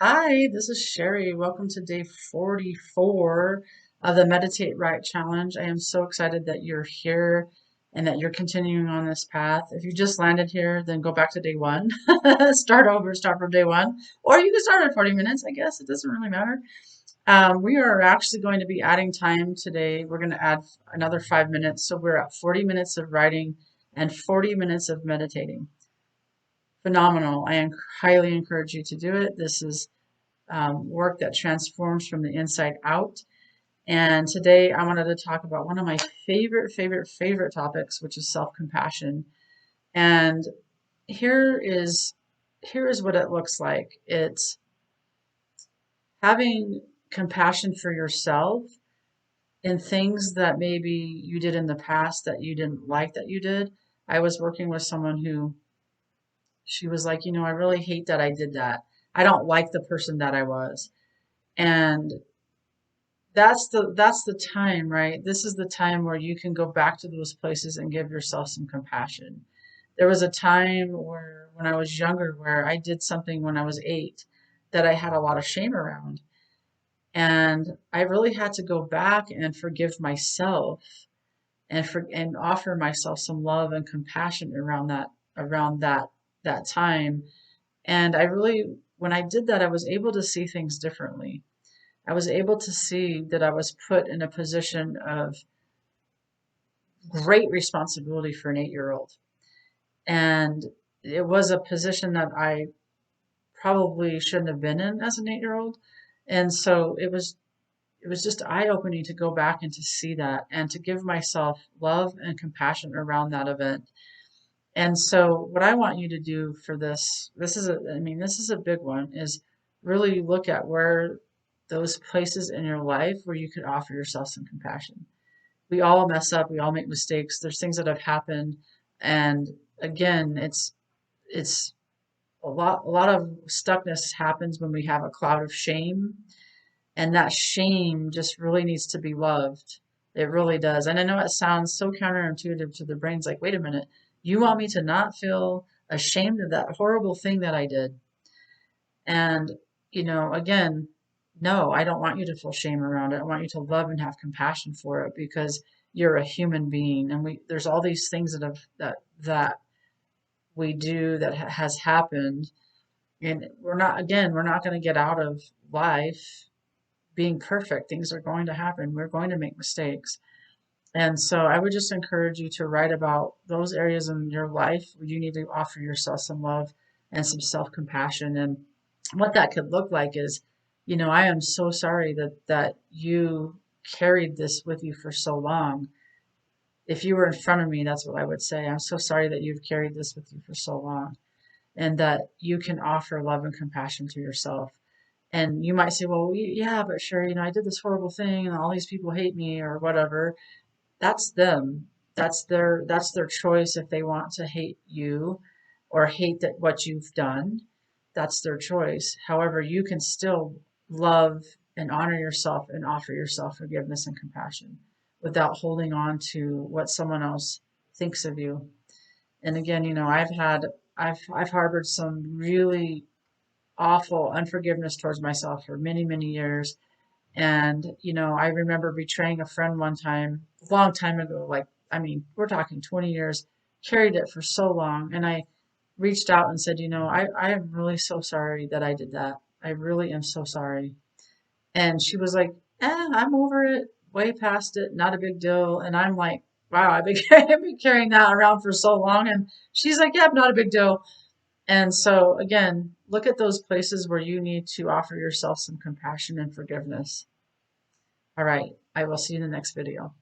Hi, this is Sherri. Welcome to day 44 of the Meditate Right Challenge. I am so excited that you're here and that you're continuing on this path. If you just landed here, then go back to day one. Start over, start from day one. Or you can start at 40 minutes, I guess. It doesn't really matter. We are actually going to be adding time today. We're going to add another 5 minutes. So we're at 40 minutes of writing and 40 minutes of meditating. Phenomenal. Highly encourage you to do it. This is work that transforms from the inside out. And today I wanted to talk about one of my favorite topics, which is self-compassion. And here is here is what it looks like. It's having compassion for yourself in things that maybe you did in the past that you didn't like that you did. I was working with someone who she was like, I really hate that I did that. I don't like the person that I was. And that's the time, right? This is the time where you can go back to those places and give yourself some compassion. There was a time where when I was younger where I did something when I was 8 that I had a lot of shame around. And I really had to go back and forgive myself and offer myself some love and compassion around that time. And I really when I did that I was able to see things differently. I was able to see that I was put in a position of great responsibility for an 8-year-old. And it was a position that I probably shouldn't have been in as an 8-year-old. And so it was just eye-opening to go back and to see that and to give myself love and compassion around that event. And so what I want you to do for this is a big one, is really look at where those places in your life where you could offer yourself some compassion. We all mess up, we all make mistakes. There's things that have happened, and again, it's a lot of stuckness happens when we have a cloud of shame, and that shame just really needs to be loved. It really does. And I know it sounds so counterintuitive to the brains, like, wait a minute, you want me to not feel ashamed of that horrible thing that I did? And, again, no, I don't want you to feel shame around it. I want you to love and have compassion for it because you're a human being. And there's all these things that we do that has happened. And we're not going to get out of life being perfect. Things are going to happen. We're going to make mistakes. And so I would just encourage you to write about those areas in your life where you need to offer yourself some love and some self-compassion. And what that could look like is, I am so sorry that you carried this with you for so long. If you were in front of me, that's what I would say. I'm so sorry that you've carried this with you for so long, and that you can offer love and compassion to yourself. And you might say, well, yeah, but sure, I did this horrible thing and all these people hate me or whatever. That's them. That's their choice if they want to hate you or hate that what you've done. That's their choice. However, you can still love and honor yourself and offer yourself forgiveness and compassion without holding on to what someone else thinks of you. And again, I've harbored some really awful unforgiveness towards myself for many years. And, I remember betraying a friend one time, a long time ago, like, I mean, we're talking 20 years, carried it for so long. And I reached out and said, I am really so sorry that I did that. I really am so sorry. And she was like, I'm over it, way past it, not a big deal. And I'm like, wow, I've been carrying that around for so long. And she's like, yeah, not a big deal. And so, again, look at those places where you need to offer yourself some compassion and forgiveness. All right. I will see you in the next video.